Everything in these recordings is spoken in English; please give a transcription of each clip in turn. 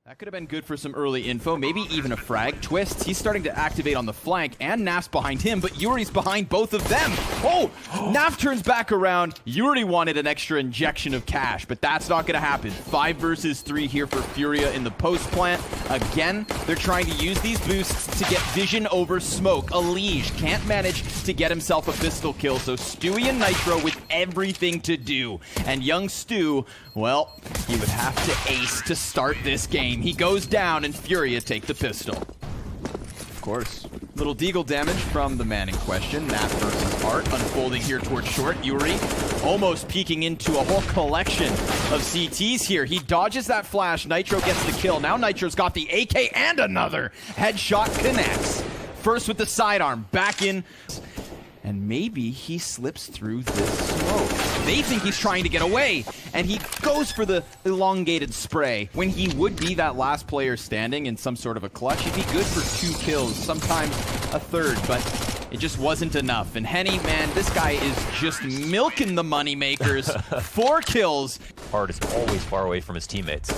That could have been good for some early info, maybe even a frag. Twists, he's starting to activate on the flank, and Naf's behind him, but Yuri's behind both of them. Oh, Naf turns back around. Yuri wanted an extra injection of cash, but that's not going to happen. 5 versus 3 here for FURIA in the post plant. Again, they're trying to use these boosts to get vision over smoke. Elige can't manage to get himself a pistol kill, so Stewie and Nitro with everything to do. And young Stu, well, he would have to ace to start this game. He goes down, and FURIA take the pistol. Of course. Little deagle damage from the man in question. Naf versus Art unfolding here towards short. Yuri almost peeking into a whole collection of CTs here. He dodges that flash. Nitro gets the kill. Now Nitro's got the AK and another. Headshot connects. First with the sidearm. Back in. And maybe he slips through this smoke. They think he's trying to get away, and he goes for the elongated spray. When he would be that last player standing in some sort of a clutch, he'd be good for 2 kills, sometimes a third, but it just wasn't enough. And Henny, man, this guy is just milking the money makers. 4 kills. Art is always far away from his teammates.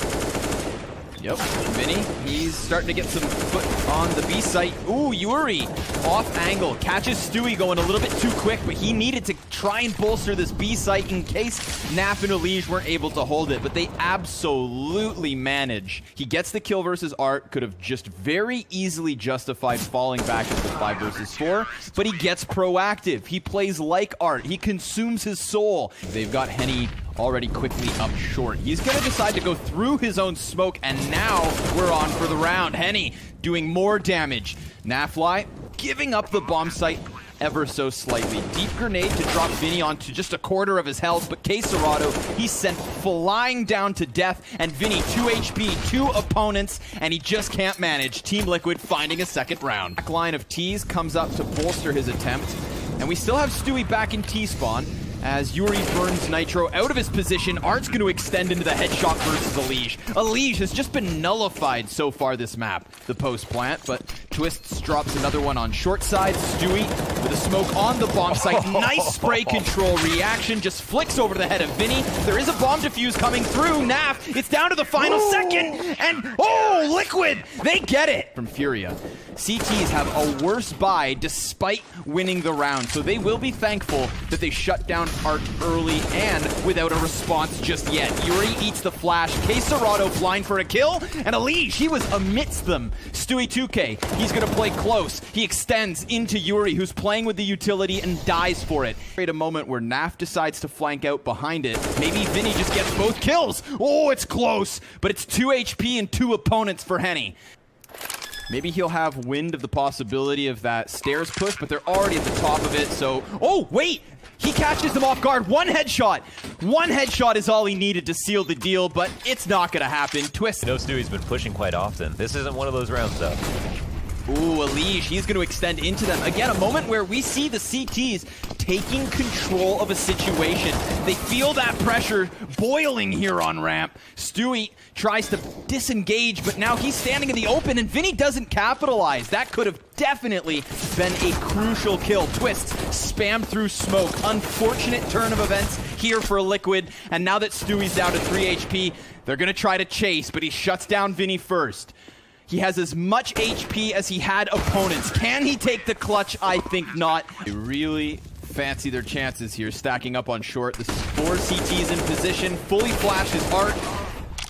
Yep, Vinny, he's starting to get some foot on the B site. Ooh, Yuri, off angle, catches Stewie going a little bit too quick, but he needed to try and bolster this B site in case Naf and Elige weren't able to hold it, but they absolutely manage. He gets the kill versus Art, could have just very easily justified falling back into 5 versus 4, but he gets proactive. He plays like Art. He consumes his soul. They've got Henny already quickly up short. He's going to decide to go through his own smoke, and now we're on for the round. Henny doing more damage. Nafly giving up the bomb site ever so slightly. Deep grenade to drop Vinny onto just a quarter of his health, but K-Serrato, he's sent flying down to death, and Vinny 2 HP, 2 opponents, and he just can't manage. Team Liquid finding a second round. Back line of T's comes up to bolster his attempt, and we still have Stewie back in T-spawn. As Yuri burns Nitro out of his position, Art's going to extend into the headshot versus Elige. Elige has just been nullified so far this map, the post plant, but Twists drops another one on short side. Stewie with a smoke on the bomb site. Nice spray control reaction, just flicks over the head of Vinny. There is a bomb defuse coming through. Naf, it's down to the final second, and oh, Liquid, they get it from FURIA. CTs have a worse buy despite winning the round, so they will be thankful that they shut down Art early and without a response just yet. Yuri eats the flash. K-Serrato blind for a kill, and Elige, he was amidst them. Stewie 2K, he's gonna play close. He extends into Yuri, who's playing with the utility and dies for it. At a moment where Naf decides to flank out behind it. Maybe Vinny just gets both kills. Oh, it's close, but it's 2 HP and 2 opponents for Henny. Maybe he'll have wind of the possibility of that stairs push, but they're already at the top of it, so... Oh, wait! He catches them off guard. 1 headshot. 1 headshot is all he needed to seal the deal, but it's not going to happen. Twist. No, Stewie's been pushing quite often. This isn't one of those rounds, though. Ooh, Elige, he's going to extend into them. Again, a moment where we see the CTs taking control of a situation. They feel that pressure boiling here on ramp. Stewie tries to disengage, but now he's standing in the open, and Vinny doesn't capitalize. That could have definitely been a crucial kill. Twists spammed through smoke. Unfortunate turn of events here for Liquid, and now that Stewie's down to 3 HP, they're going to try to chase, but he shuts down Vinny first. He has as much HP as he had opponents. Can he take the clutch? I think not. They really fancy their chances here, stacking up on short. This is 4 CTs in position. Fully flashes Art.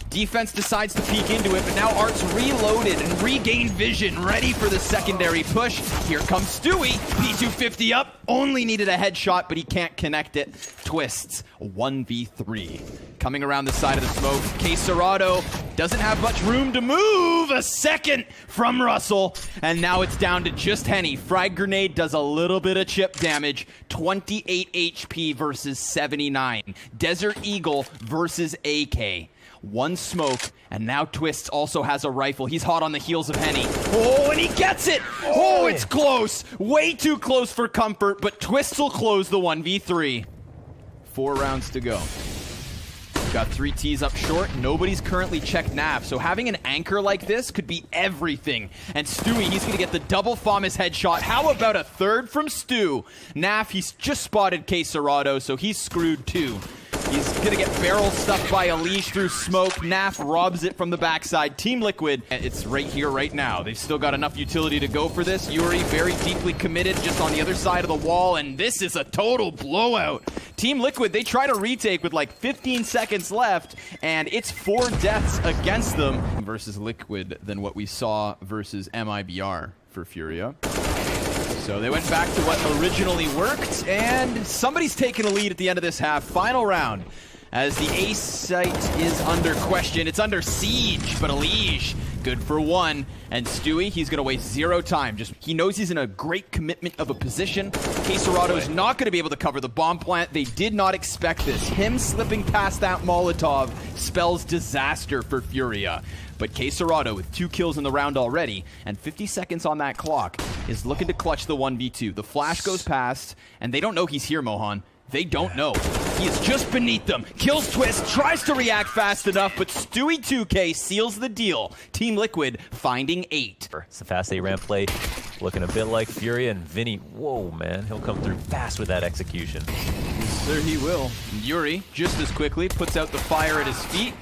Defense decides to peek into it, but now Art's reloaded and regained vision, ready for the secondary push. Here comes Stewie. P250 up. Only needed a headshot, but he can't connect it. Twists. 1v3. Coming around the side of the smoke. K-Serrato doesn't have much room to move. A second from Russell. And now it's down to just Henny. Frag grenade does a little bit of chip damage. 28 HP versus 79. Desert Eagle versus AK. 1 smoke, and now Twists also has a rifle. He's hot on the heels of Henny. Oh, and he gets it! Oh, it's close! Way too close for comfort, but Twists will close the 1v3. 4 rounds to go. Got 3 Ts up short. Nobody's currently checked Nav, so having an anchor like this could be everything. And Stewie, he's going to get the double FAMAS headshot. How about a third from Stu? Nav, he's just spotted K-Serrato, so he's screwed too. He's gonna get barrel stuffed by a leash through smoke. Naf robs it from the backside. Team Liquid, it's right here, right now. They've still got enough utility to go for this. Yuri very deeply committed just on the other side of the wall, and this is a total blowout. Team Liquid, they try to retake with like 15 seconds left, and it's 4 deaths against them versus Liquid than what we saw versus MIBR for FURIA. So they went back to what originally worked, and somebody's taking a lead at the end of this half. Final round, as the A site is under question. It's under siege, but Elige, good for 1. And Stewie, he's gonna waste 0 time. He knows he's in a great commitment of a position. Quesarado's not gonna be able to cover the bomb plant. They did not expect this. Him slipping past that Molotov spells disaster for FURIA. But Quesarado, with 2 kills in the round already, and 50 seconds on that clock, is looking to clutch the 1v2. The flash goes past, and they don't know he's here, Mohan. They don't know. He is just beneath them. Kills Twist, tries to react fast enough, but Stewie 2K seals the deal. Team Liquid finding 8. It's a fast A ramp play, looking a bit like FURIA, and Vinny, whoa, man, he'll come through fast with that execution. There he will. Yuri, just as quickly, puts out the fire at his feet,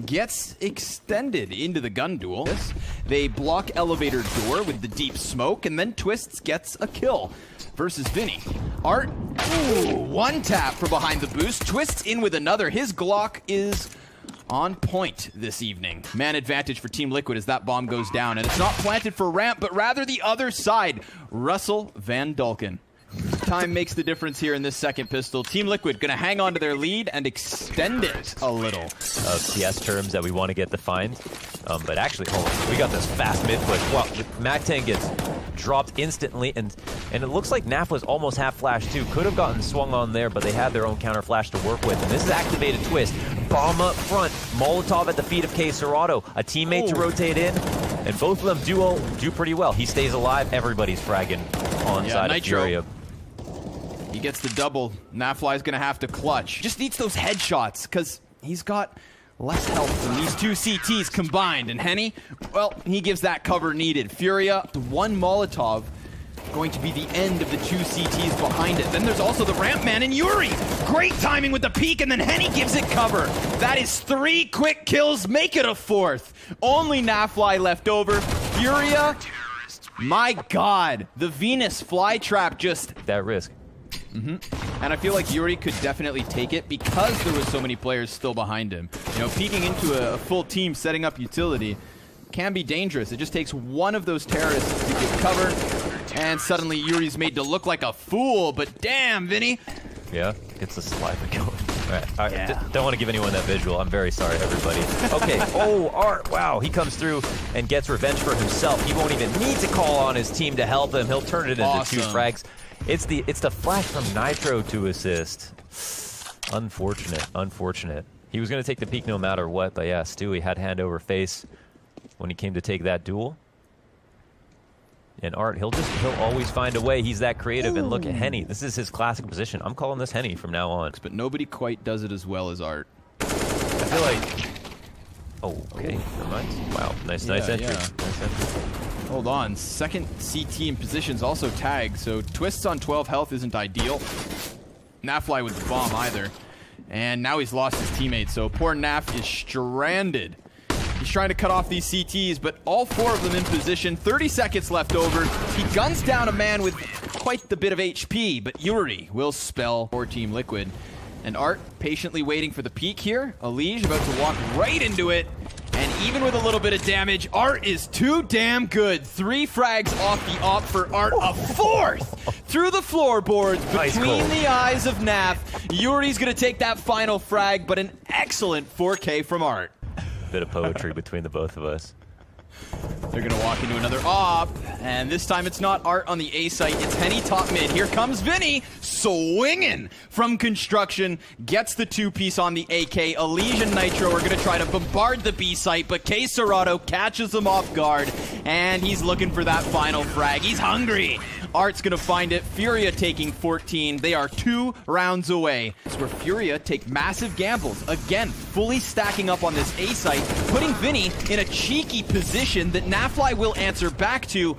gets extended into the gun duel. They block elevator door with the deep smoke, and then Twists gets a kill versus Vinny. Art, ooh, 1 tap from behind the boost. Twists in with another. His Glock is on point this evening. Man advantage for Team Liquid as that bomb goes down, and it's not planted for ramp, but rather the other side. Russell Van Dulken. Time makes the difference here in this second pistol. Team Liquid gonna hang on to their lead and extend it a little. PS terms that we want to get defined. But actually, hold on, we got this fast mid push. Well, Mactang gets dropped instantly, and it looks like Naf was almost half flash too. Could have gotten swung on there, but they had their own counter flash to work with. And this is activated Twist. Bomb up front. Molotov at the feet of Quesarado. A teammate to rotate in, and both of them do pretty well. He stays alive. Everybody's fragging on side of FURIA. He gets the double. Nafly's gonna have to clutch. Just needs those headshots, because he's got less health than these 2 CTs combined. And Henny, well, he gives that cover needed. FURIA, the 1 Molotov, going to be the end of the 2 CTs behind it. Then there's also the ramp man and Yuri. Great timing with the peek, and then Henny gives it cover. That is 3 quick kills, make it a 4th. Only Nafly left over. FURIA, my God, the Venus flytrap just... That risk. And I feel like Yuri could definitely take it because there was so many players still behind him. You know, peeking into a full team, setting up utility can be dangerous. It just takes one of those terrorists to get cover, and suddenly Yuri's made to look like a fool. But damn, Vinny. Yeah, gets the saliva going. All right. Yeah. Don't want to give anyone that visual. I'm very sorry, everybody. Okay. Oh, Art. Wow. He comes through and gets revenge for himself. He won't even need to call on his team to help him. He'll turn it into 2 frags. It's the flash from Nitro to assist. Unfortunate. He was going to take the peak no matter what, but yeah, Stewie had hand over face when he came to take that duel. And Art, he'll always find a way. He's that creative. Ooh. And look at Henny. This is his classic position. I'm calling this Henny from now on. But nobody quite does it as well as Art. I feel like... Oh, okay. Never mind. Wow. Nice entry. Yeah. Nice entry. Hold on. Second CT in position's also tagged, so Twists on 12 health isn't ideal. Nafly with the bomb either. And now he's lost his teammate, so poor Naf is stranded. He's trying to cut off these CTs, but all 4 of them in position. 30 seconds left over. He guns down a man with quite the bit of HP, but Yuri will spell for Team Liquid. And Art patiently waiting for the peak here. Elige about to walk right into it. And even with a little bit of damage, Art is too damn good. 3 frags off the op for Art. A 4th through the floorboards between the eyes of Naf. Yuri's going to take that final frag, but an excellent 4K from Art. Bit of poetry between the both of us. They're going to walk into another op, and this time it's not Art on the A site, it's Henny top mid. Here comes Vinny, swinging from construction, gets the 2-piece on the AK. Elige and Nitro are going to try to bombard the B site, but Quesarado catches them off guard, and he's looking for that final frag. He's hungry. Art's going to find it. FURIA taking 14. They are 2 rounds away. It's where FURIA take massive gambles. Again, fully stacking up on this A site, putting Vinny in a cheeky position that Nafly will answer back to.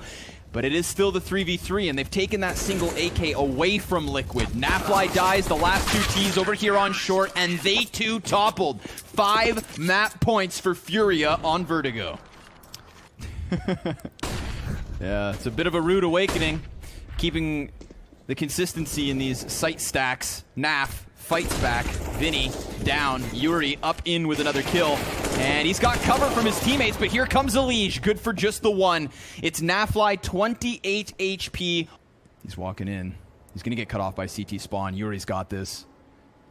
but it is still the 3v3, and they've taken that single AK away from Liquid. Nafly dies, the last two Ts over here on short, and they too toppled. 5 map points for FURIA on Vertigo. Yeah, it's a bit of a rude awakening, keeping the consistency in these site stacks. Naf fights back, Vinny down, Yuri up in with another kill, and he's got cover from his teammates, but here comes Elige, good for just the one. It's Nafly, 28 HP. He's walking in. He's gonna get cut off by CT spawn. Yuri's got this.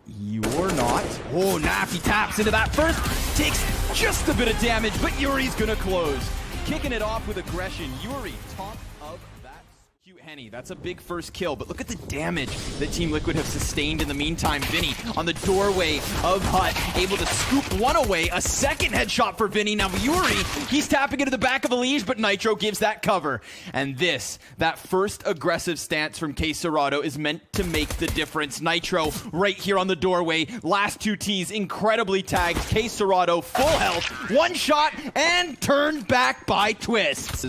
You're not. Oh, Naf, he taps into that first, takes just a bit of damage, but Yuri's gonna close. Kicking it off with aggression. Yuri, top of that. Cute Henny, that's a big first kill, but look at the damage that Team Liquid have sustained in the meantime. Vinny on the doorway of Hut, able to scoop one away. A second headshot for Vinny. Now Yuri, he's tapping into the back of Elige, but Nitro gives that cover. And that first aggressive stance from K Serato is meant to make the difference. Nitro right here on the doorway. Last two Ts, incredibly tagged. K Serato, full health, one shot, and turned back by Twist.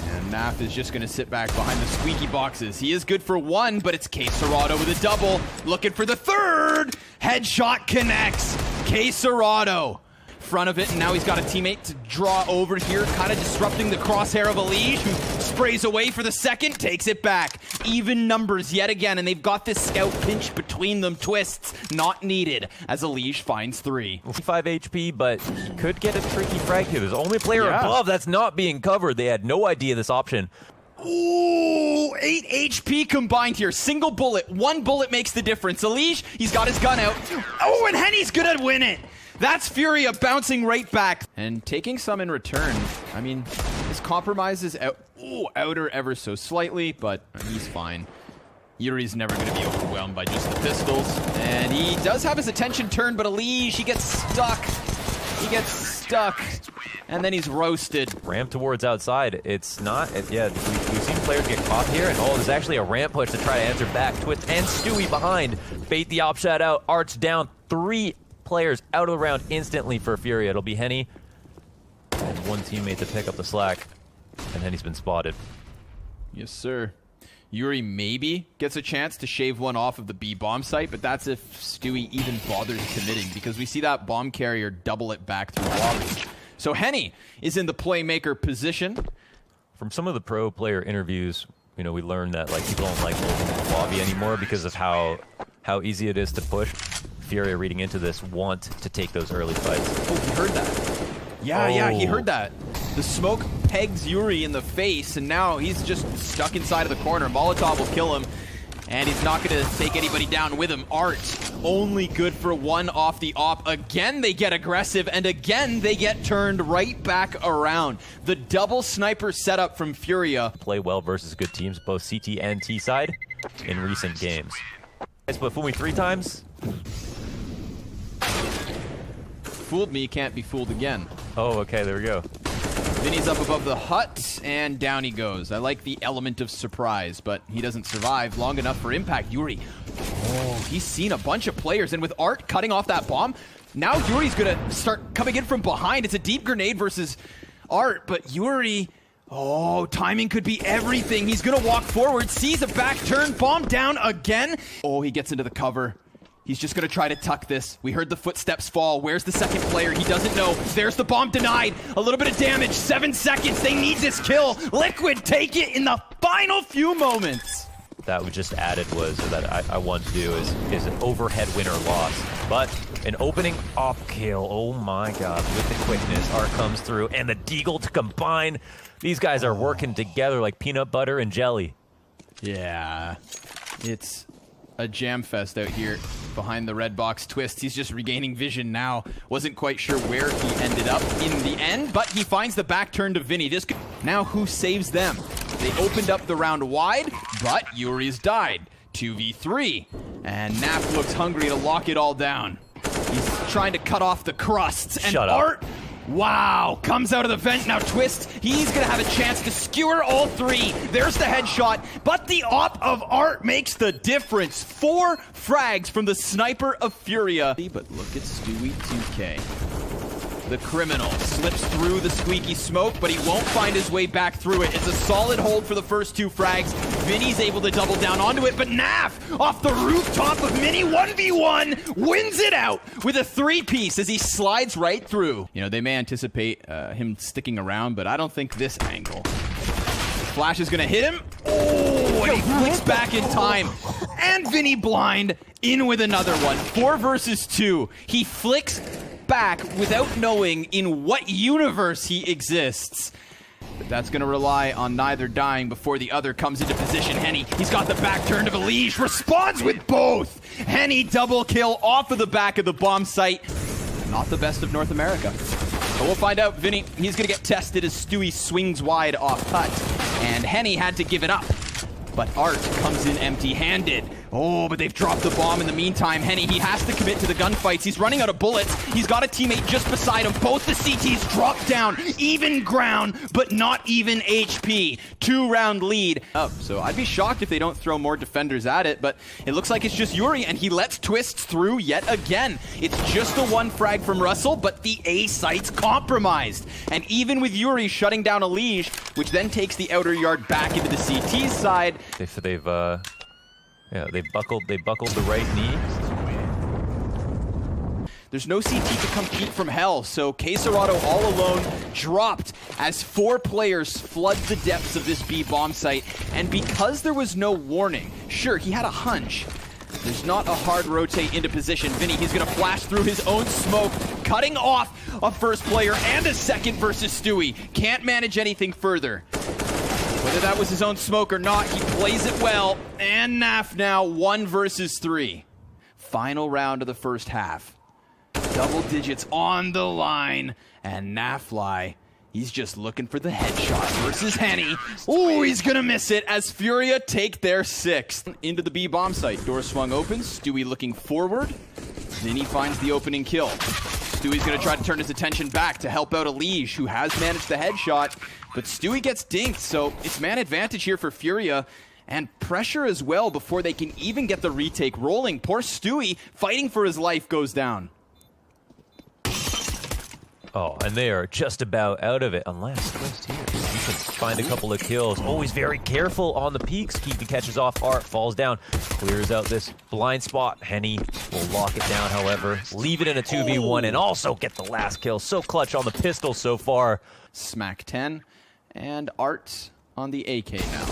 And Naf is just going to sit back behind the squeaky boxes. He is good for one, but it's K Serato with a double. Looking for the third. Headshot connects. K Serato. Front of it, and now he's got a teammate to draw over here, kind of disrupting the crosshair of Elige, who sprays away for the second, takes it back. Even numbers yet again, and they've got this scout pinch between them. Twists not needed as Elige finds 3. 5 HP, but he could get a tricky frag here. There's only player above that's not being covered. They had no idea this option. Ooh, 8 HP combined here. Single bullet. One bullet makes the difference. Elige, he's got his gun out. Oh, and Henny's gonna win it. That's FURIA bouncing right back. And taking some in return. I mean, his compromise is outer ever so slightly, but he's fine. Yuri's never going to be overwhelmed by just the pistols. And he does have his attention turned, but Elige, he gets stuck. He gets stuck. And then he's roasted. Ramp towards outside. It's not, yeah, we've seen players get caught here, and there's actually a ramp push to try to answer back. Twist and Stewie behind. Bait the op shot out. Arch down. 3 players out of the round instantly for FURIA. It'll be Henny and one teammate to pick up the slack, and Henny's been spotted. Yes, sir. Yuri maybe gets a chance to shave one off of the B bomb site, but that's if Stewie even bothers committing, because we see that bomb carrier double it back through lobby. So Henny is in the playmaker position. From some of the pro player interviews, you know, we learned that like people don't like the lobby anymore because of how easy it is to push. FURIA reading into this want to take those early fights. Oh, he heard that. Yeah, he heard that. The smoke pegs Yuri in the face, and now he's just stuck inside of the corner. Molotov will kill him, and he's not going to take anybody down with him. Art, only good for one off the op. Again, they get aggressive, and again, they get turned right back around. The double sniper setup from FURIA. Play well versus good teams, both CT and T side, in recent games. I split fool me 3 times. Fooled me, can't be fooled again. Oh, okay, there we go. Vinny's up above the hut, and down he goes. I like the element of surprise, but he doesn't survive long enough for impact. Yuri, he's seen a bunch of players, and with Art cutting off that bomb, now Yuri's gonna start coming in from behind. It's a deep grenade versus Art, but Yuri, timing could be everything. He's gonna walk forward, sees a back turn, bomb down again. Oh, he gets into the cover. He's just going to try to tuck this. We heard the footsteps fall. Where's the second player? He doesn't know. There's the bomb denied. A little bit of damage. 7 seconds. They need this kill. Liquid take it in the final few moments. That we just added was that I want to do is an overhead win or loss. But an opening op kill. Oh my god. With the quickness. Art comes through. And the deagle to combine. These guys are working together like peanut butter and jelly. Yeah. It's a jam fest out here behind the red box. Twist, he's just regaining vision now. Wasn't quite sure where he ended up in the end, but he finds the back turn to Vinny. Now who saves them? They opened up the round wide, but Yuri's died. 2v3, and Naf looks hungry to lock it all down. He's trying to cut off the crusts, and Art, wow, comes out of the vent. Now Twist, he's gonna have a chance to skewer all 3. There's the headshot, but the op of Art makes the difference. 4 frags from the sniper of FURIA. But look at Stewie 2K. the criminal slips through the squeaky smoke, but he won't find his way back through it. It's a solid hold for the first 2 frags. Vinny's able to double down onto it, but Naf, off the rooftop of Mini 1v1, wins it out with a 3-piece as he slides right through. You know, they may anticipate him sticking around, but I don't think this angle. Flash is gonna hit him. Oh, and he flicks back in time. And Vinny blind in with another one. 4 versus 2. He flicks back without knowing in what universe he exists. But that's gonna rely on neither dying before the other comes into position. Henny, he's got the back turn to Elige, responds with both. Henny double kill off of the back of the bomb site. Not the best of North America. But we'll find out. Vinny, he's gonna get tested as Stewie swings wide off cut. And Henny had to give it up. But Art comes in empty-handed. Oh, but they've dropped the bomb in the meantime. Henny, he has to commit to the gunfights. He's running out of bullets. He's got a teammate just beside him. Both the CTs drop down. Even ground, but not even HP. 2-round lead up. So I'd be shocked if they don't throw more defenders at it, but it looks like it's just Yuri, and he lets Twists through yet again. It's just a 1 frag from Russell, but the A site's compromised. And even with Yuri shutting down Elige, which then takes the outer yard back into the CT's side. They buckled the right knee. There's no CT to compete from hell, so Quesarado all alone dropped as 4 players flood the depths of this B bomb site. And because there was no warning, sure, he had a hunch. There's not a hard rotate into position. Vinny, he's gonna flash through his own smoke, cutting off a first player and a second versus Stewie. Can't manage anything further. Whether that was his own smoke or not, he plays it well. And Naf now 1 versus 3. Final round of the first half. Double digits on the line. And Nafly, he's just looking for the headshot versus Henny. Ooh, he's gonna miss it as Furia take their 6th. Into the B bomb site. Door swung open. Stewie looking forward. Then he finds the opening kill. Stewie's gonna try to turn his attention back to help out Elige, who has managed the headshot. But Stewie gets dinked, so it's man advantage here for Furia. And pressure as well before they can even get the retake rolling. Poor Stewie, fighting for his life, goes down. Oh, and they are just about out of it, unless Twist here. He can find a couple of kills. Always very careful on the peaks. Keeping catches off. Art falls down, clears out this blind spot. Henny will lock it down, however. Leave it in a 2v1 and also get the last kill. So clutch on the pistol so far. Smack 10, and Art on the AK now.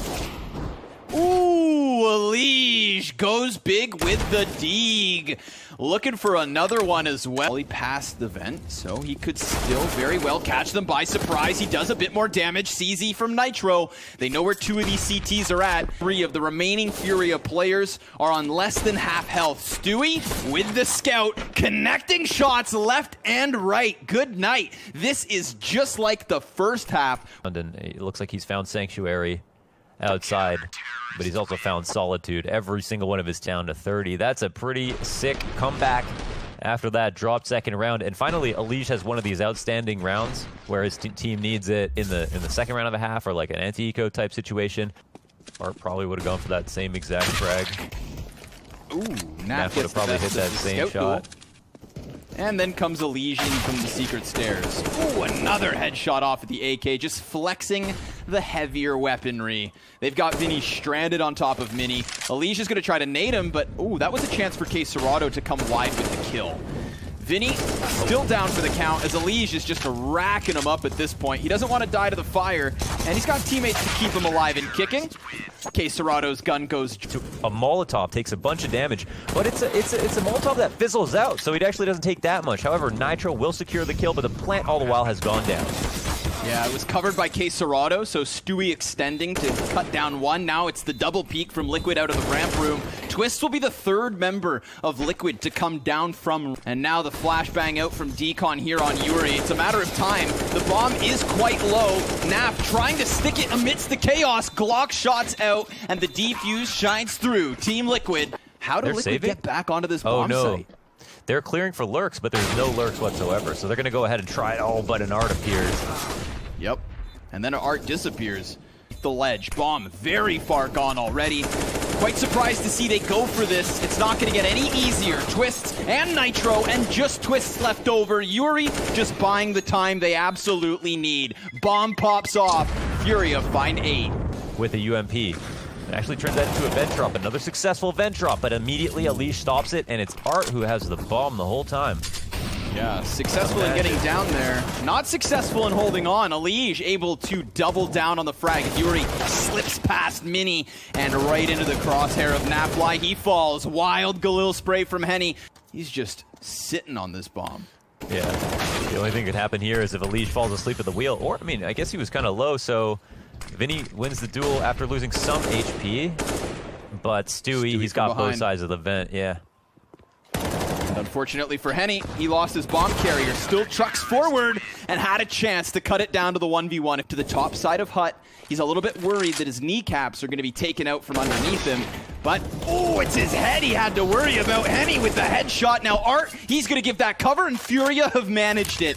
Ooh, Elige goes big with the Deeg. Looking for another one as well. He passed the vent, so he could still very well catch them by surprise. He does a bit more damage. CZ from Nitro. They know where 2 of these CTs are at. 3 of the remaining Furia players are on less than half health. Stewie with the scout, connecting shots left and right. Good night. This is just like the first half. And it looks like he's found Sanctuary outside, but he's also found Solitude. Every single one of his down to 30. That's a pretty sick comeback. After that, dropped second round, and finally, Elige has one of these outstanding rounds where his team needs it in the second round of a half, or like an anti-eco type situation. Art probably would have gone for that same exact frag. Ooh, Naf would have probably hit that same shot. And then comes Elige in from the secret stairs. Ooh, another headshot off at the AK, just flexing the heavier weaponry. They've got Vinny stranded on top of Mini. Elige is going to try to nade him, but ooh, that was a chance for Quesarado to come wide with the kill. Vinny still down for the count as Elige is just racking him up at this point. He doesn't want to die to the fire, and he's got teammates to keep him alive and kicking. Quesarado's gun goes to a Molotov, takes a bunch of damage, but it's a Molotov that fizzles out, so it actually doesn't take that much. However, Nitro will secure the kill, but the plant all the while has gone down. Yeah, it was covered by Quesarado, so Stewie extending to cut down 1. Now it's the double peek from Liquid out of the ramp room. Twist will be the 3rd member of Liquid to come down from. And now the flashbang out from Decon here on Yuri. It's a matter of time. The bomb is quite low. Naf trying to stick it amidst the chaos. Glock shots out, and the defuse shines through. Team Liquid. How do Liquid get back onto this bomb site? They're clearing for lurks, but there's no lurks whatsoever. So they're going to go ahead and try it all, but an Art appears. Yep. And then an Art disappears. The ledge. Bomb very far gone already. Quite surprised to see they go for this. It's not going to get any easier. Twists and Nitro, and just Twists left over. Yuri just buying the time they absolutely need. Bomb pops off. FURIA find 8. With a UMP. It actually turns that into a vent drop. Another successful vent drop, but immediately Unleash stops it, and it's Art who has the bomb the whole time. Yeah, successful in getting down there. Not successful in holding on. Alige able to double down on the frag. Yuri slips past Mini and right into the crosshair of Napfly. He falls. Wild Galil spray from Henny. He's just sitting on this bomb. Yeah, the only thing that could happen here is if Alige falls asleep at the wheel. Or, I mean, I guess he was kind of low, so Vinny wins the duel after losing some HP. But Stewie, he's got both sides of the vent, yeah. Unfortunately for Henny, he lost his bomb carrier, still trucks forward, and had a chance to cut it down to the 1v1 to the top side of Hut. He's a little bit worried that his kneecaps are going to be taken out from underneath him, but, oh, it's his head he had to worry about. Henny with the headshot. Now Art, he's going to give that cover, and FURIA have managed it.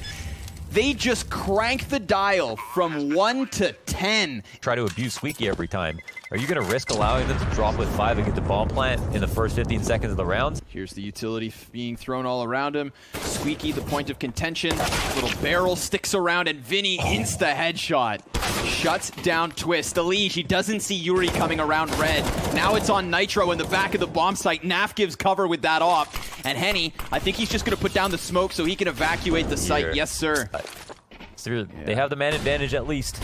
They just crank the dial from 1 to 10. Try to abuse Squeaky every time. Are you going to risk allowing them to drop with 5 and get the bomb plant in the first 15 seconds of the round? Here's the utility being thrown all around him. Squeaky, the point of contention. Little barrel sticks around, and Vinny insta headshot. Shuts down Twist. Alige, he doesn't see Yuri coming around red. Now it's on Nitro in the back of the bomb site. Naf gives cover with that op. And Henny, I think he's just going to put down the smoke so he can evacuate the site. Yes, sir. They have the man advantage at least.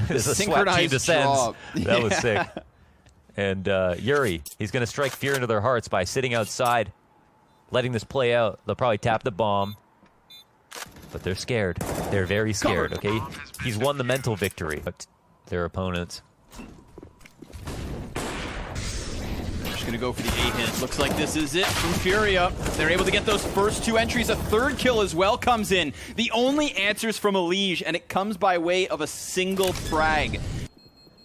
There's a synchronized drop. That was sick. And Yuri, he's going to strike fear into their hearts by sitting outside, letting this play out. They'll probably tap the bomb, but they're scared. They're very scared, okay? He's won the mental victory, but their opponents. Just going to go for the 8-hit. Looks like this is it from FURIA. They're able to get those first 2 entries. A third kill as well comes in. The only answers from Alige, and it comes by way of a single frag.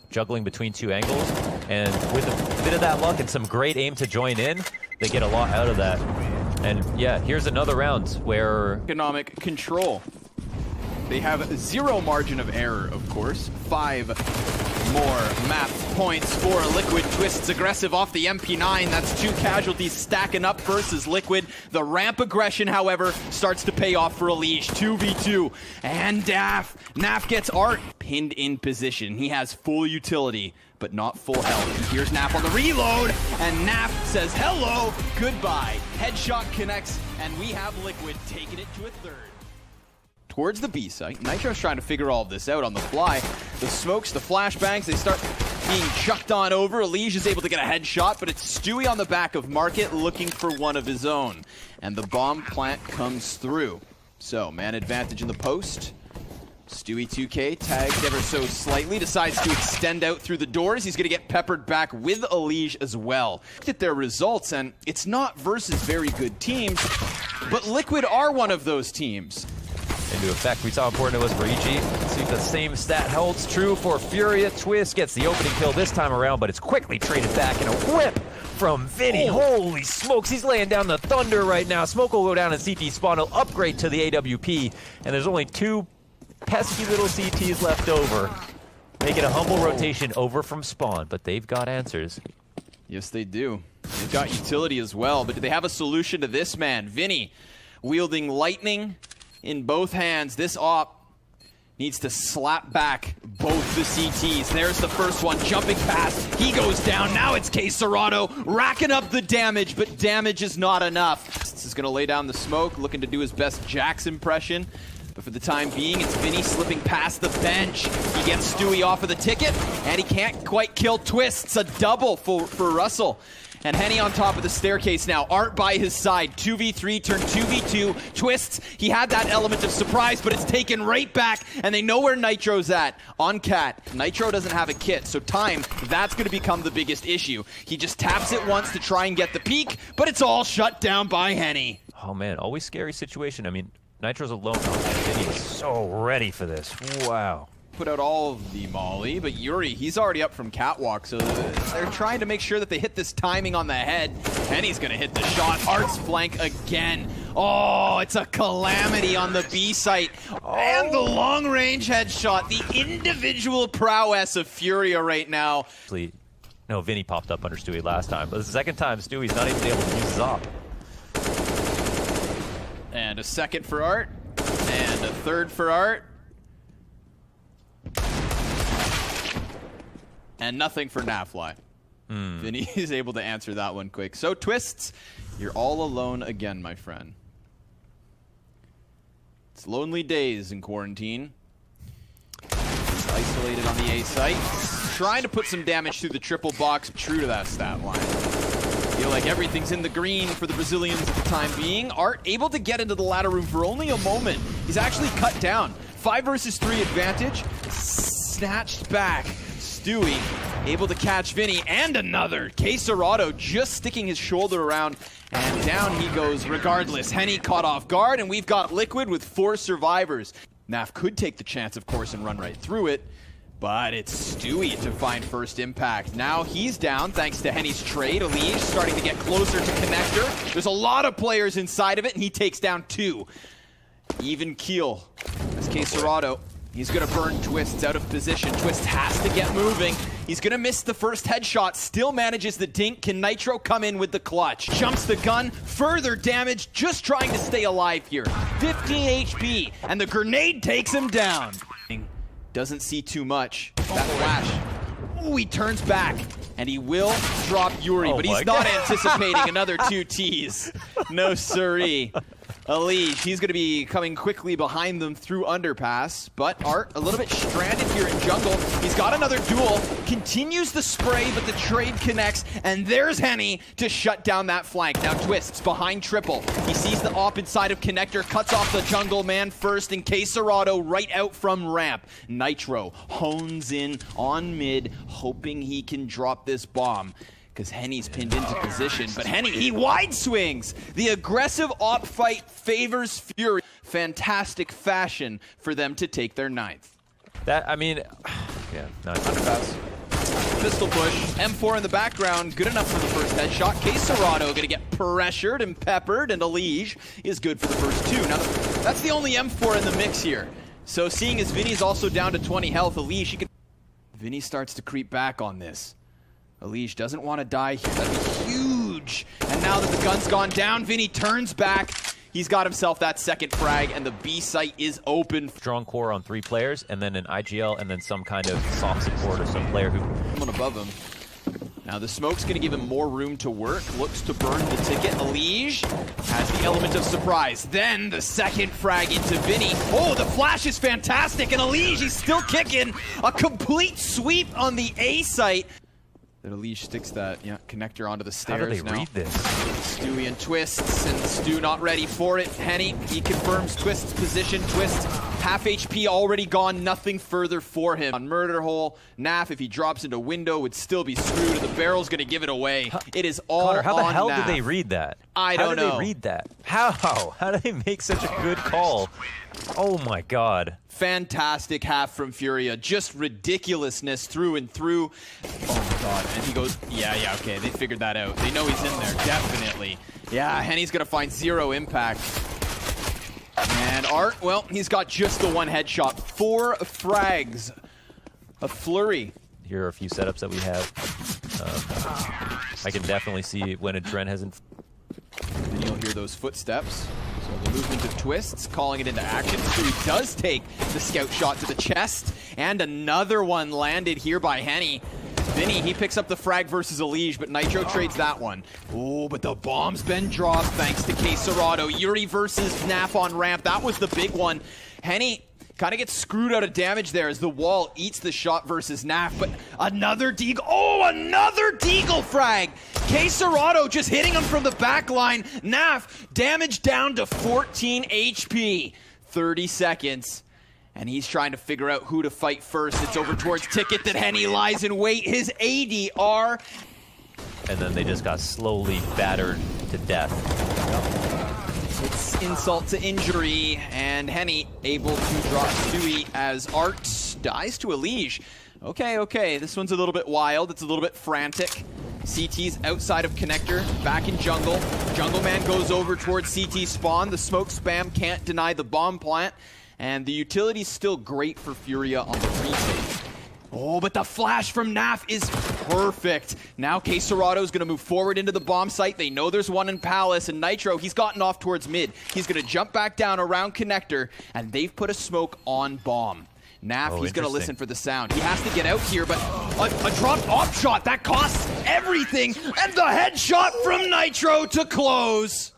Juggling between 2 angles, and with a bit of that luck and some great aim to join in, they get a lot out of that. And yeah, here's another round where... Economic control. They have 0 margin of error, of course. 5 more map points for Liquid. Twists aggressive off the MP9. That's 2 casualties stacking up versus Liquid. The ramp aggression, however, starts to pay off for Alige. 2v2. And Naf gets Art pinned in position. He has full utility, but not full health. Here's Naf on the reload, and Naf says hello, goodbye. Headshot connects, and we have Liquid taking it to a third. Towards the B site. Nitro's trying to figure all of this out on the fly. The smokes, the flashbangs, they start being chucked on over. Alige is able to get a headshot, but it's Stewie on the back of Market looking for one of his own. And the bomb plant comes through. So, man advantage in the post. Stewie 2K tagged ever so slightly, decides to extend out through the doors. He's going to get peppered back with Alige as well. Look at their results, and it's not versus very good teams, but Liquid are one of those teams. Into effect, we saw how important it was for EG. Let's see if the same stat holds true for FURIA. Twist gets the opening kill this time around, but it's quickly traded back in a whip from Vinny. Holy smokes, he's laying down the thunder right now. Smoke will go down in CT spawn. He'll upgrade to the AWP, and there's only 2 pesky little CTs left over. Make it a humble rotation over from spawn, but they've got answers. Yes, they do. They've got utility as well, but do they have a solution to this man? Vinny, wielding lightning in both hands. This op needs to slap back both the CTs. There's the first one, jumping past. He goes down. Now it's K Serrato racking up the damage, but damage is not enough. This is going to lay down the smoke, looking to do his best Jax impression. But for the time being, it's Vinny slipping past the bench. He gets Stewie off of the ticket, and he can't quite kill Twists. A double for Russell. And Henny on top of the staircase now. Art by his side. 2v3 turn 2v2. Twists, he had that element of surprise, but it's taken right back, and they know where Nitro's at. On Cat, Nitro doesn't have a kit, so time, that's going to become the biggest issue. He just taps it once to try and get the peek, but it's all shut down by Henny. Oh man, always scary situation. I mean, Nitro's alone. Vinny is so ready for this. Wow. Put out all of the molly, but Yuri, he's already up from catwalk, so they're trying to make sure that they hit this timing on the head, and he's gonna hit the shot. Art's flank again. Oh, it's a calamity on the B site. And the long-range headshot, the individual prowess of FURIA right now. No, Vinny popped up under Stewie last time, but it's the second time Stewie's not even able to use his op. And a second for Art, and a third for Art. And nothing for Nafly. Vinny is able to answer that one quick. So, Twists, you're all alone again, my friend. It's lonely days in quarantine. He's isolated on the A site. Trying to put some damage through the triple box, true to that stat line. Feel like everything's in the green for the Brazilians at the time being. Art able to get into the ladder room for only a moment. He's actually cut down. 5 versus 3 advantage. Snatched back. Stewie able to catch Vinny, and another. Quesarado just sticking his shoulder around, and down he goes regardless. Henny caught off guard, and we've got Liquid with 4 survivors. Naf could take the chance, of course, and run right through it, but it's Stewie to find first impact. Now he's down thanks to Henny's trade. Elige starting to get closer to Connector. There's a lot of players inside of it, and he takes down 2. Even keel as Quesarado. He's going to burn Twists out of position. Twist has to get moving. He's going to miss the first headshot. Still manages the dink. Can Nitro come in with the clutch? Jumps the gun. Further damage. Just trying to stay alive here. 15 HP. And the grenade takes him down. Doesn't see too much. That flash. Ooh, he turns back. And he will drop Yuri. But he's not anticipating another 2 Ts. No siree. Elige, he's going to be coming quickly behind them through underpass, but Art a little bit stranded here in jungle. He's got another duel, continues the spray, but the trade connects, and there's Henny to shut down that flank. Now Twists behind triple. He sees the op inside of Connector, cuts off the jungle man first, and Quesarado right out from ramp. Nitro hones in on mid, hoping he can drop this bomb, because Henny's pinned into position, but Henny, he wide swings! The aggressive op fight favors Fury. Fantastic fashion for them to take their 9th. That, I mean, yeah, nice. Underpass. Pistol push, M4 in the background, good enough for the first headshot. Quesarado gonna get pressured and peppered, and Elige is good for the first 2. Now, that's the only M4 in the mix here. So seeing as Vinny's also down to 20 health, Elige, he can... Vinny starts to creep back on this. Elige doesn't want to die here. That'd be huge. And now that the gun's gone down, Vinny turns back. He's got himself that second frag, and the B site is open. Strong core on 3 players, and then an IGL, and then some kind of soft support or some player who... Someone above him. Now the smoke's going to give him more room to work. Looks to burn the ticket. Elige has the element of surprise. Then the second frag into Vinny. Oh, the flash is fantastic, and Elige, he's still kicking. A complete sweep on the A site. That Elige sticks that connector onto the stairs. How do they now read this? Stewie and Twists, and Stu not ready for it. Henny, he confirms Twist's position. Twist, half HP already gone, nothing further for him. On Murder Hole, Naf, if he drops into window, would still be screwed, and the barrel's going to give it away. It is all Connor, how the hell Naf. did they read that? I don't know. How did they read that? How? How do they make such a good call? Oh my god. Fantastic half from FURIA. Just ridiculousness through and through. Oh my god. And he goes, yeah, okay. They figured that out. They know he's in there, definitely. Yeah, Henny's going to find 0 impact. And Art, well, he's got just the 1 headshot. 4 frags. A flurry. Here are a few setups that we have. I can definitely see when Adren hasn't... And you'll hear those footsteps. So the movement of Twists, calling it into action. So he does take the scout shot to the chest. And another one landed here by Henny. Vinny, he picks up the frag versus Elige, but Nitro trades that one. Oh, but the bomb's been dropped thanks to Quesarado. Yuri versus Naf on ramp. That was the big one. Henny kind of gets screwed out of damage there as the wall eats the shot versus Naf, but another Deagle. Oh, another Deagle frag! Quesarado just hitting him from the back line. Naf, damage down to 14 HP. 30 seconds. And he's trying to figure out who to fight first. It's over towards Ticket that Henny lies in wait. His ADR. And then they just got slowly battered to death. It's insult to injury, and Henny able to drop Stewie as Art dies to Elige. Okay, this one's a little bit wild. It's a little bit frantic. CT's outside of connector, back in jungle. Jungle man goes over towards CT spawn. The smoke spam can't deny the bomb plant. And the utility's still great for FURIA on the retake. Oh, but the flash from Naf is Perfect. Now Quesarado's going to move forward into the bomb site. They know there's one in Palace, and Nitro, he's gotten off towards mid. He's going to jump back down around connector, and they've put a smoke on bomb. Naf, he's going to listen for the sound. He has to get out here, but a dropped off shot, that costs everything, and the headshot from Nitro to close.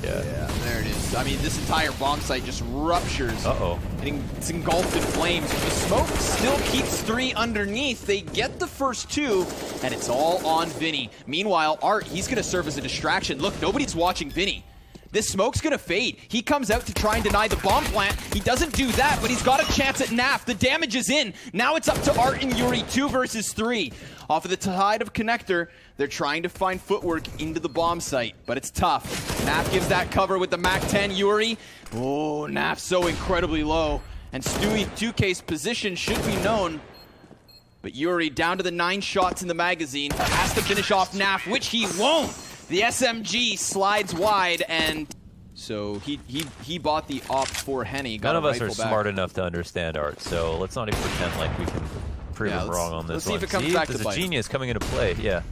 Yeah, there it is. I mean, this entire bomb site just ruptures. And it's engulfed in flames. The smoke still keeps 3 underneath. They get the first 2, and it's all on Vinny. Meanwhile, Art, he's going to serve as a distraction. Look, nobody's watching Vinny. This smoke's going to fade. He comes out to try and deny the bomb plant. He doesn't do that, but he's got a chance at Naf. The damage is in. Now it's up to Art and Yuri, 2 versus 3. Off of the tide of connector, they're trying to find footwork into the bomb site, but it's tough. Naf gives that cover with the MAC-10. Yuri, oh, Naf's so incredibly low. And Stewie 2K's position should be known. But Yuri, down to the 9 shots in the magazine, has to finish off Naf, which he won't. The SMG slides wide, and so he bought the op for Henny. None of us are smart enough to understand Art, so let's not even pretend like we can prove him wrong on this one. Let's see if it comes back to there's bite. a genius coming into play, yeah.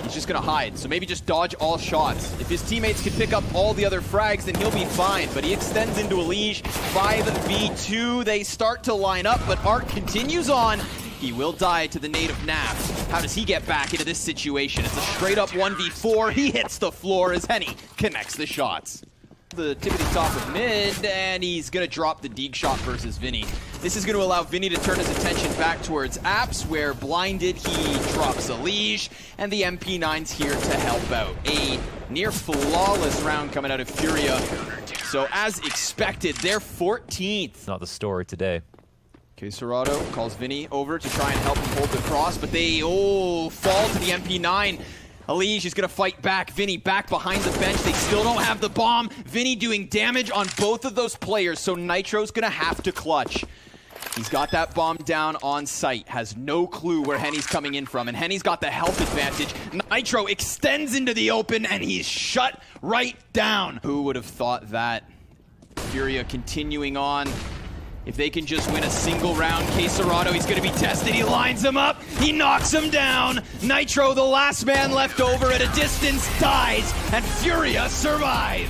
He's just going to hide, so maybe just dodge all shots. If his teammates can pick up all the other frags, then he'll be fine. But he extends into a Liege. 5v2, they start to line up, but Art continues on. He will die to the nade of Naf. How does he get back into this situation? It's a straight up 1v4. He hits the floor as Henny connects the shots. The tippity top of mid, and he's going to drop the Deeg shot versus Vinny. This is going to allow Vinny to turn his attention back towards Apps, where blinded, he drops a Liege, and the MP9's here to help out. A near flawless round coming out of FURIA. So as expected, they're 14th. Not the story today. Quesarado calls Vinny over to try and help him hold the cross, but they, fall to the MP9. Alige is going to fight back. Vinny back behind the bench. They still don't have the bomb. Vinny doing damage on both of those players, so Nitro's going to have to clutch. He's got that bomb down on site, has no clue where Henny's coming in from, and Henny's got the health advantage. Nitro extends into the open, and he's shut right down. Who would have thought that? Furia continuing on. If they can just win a single round, Quesarado, he's going to be tested. He lines him up. He knocks him down. Nitro, the last man left over at a distance, dies, and Furia survive.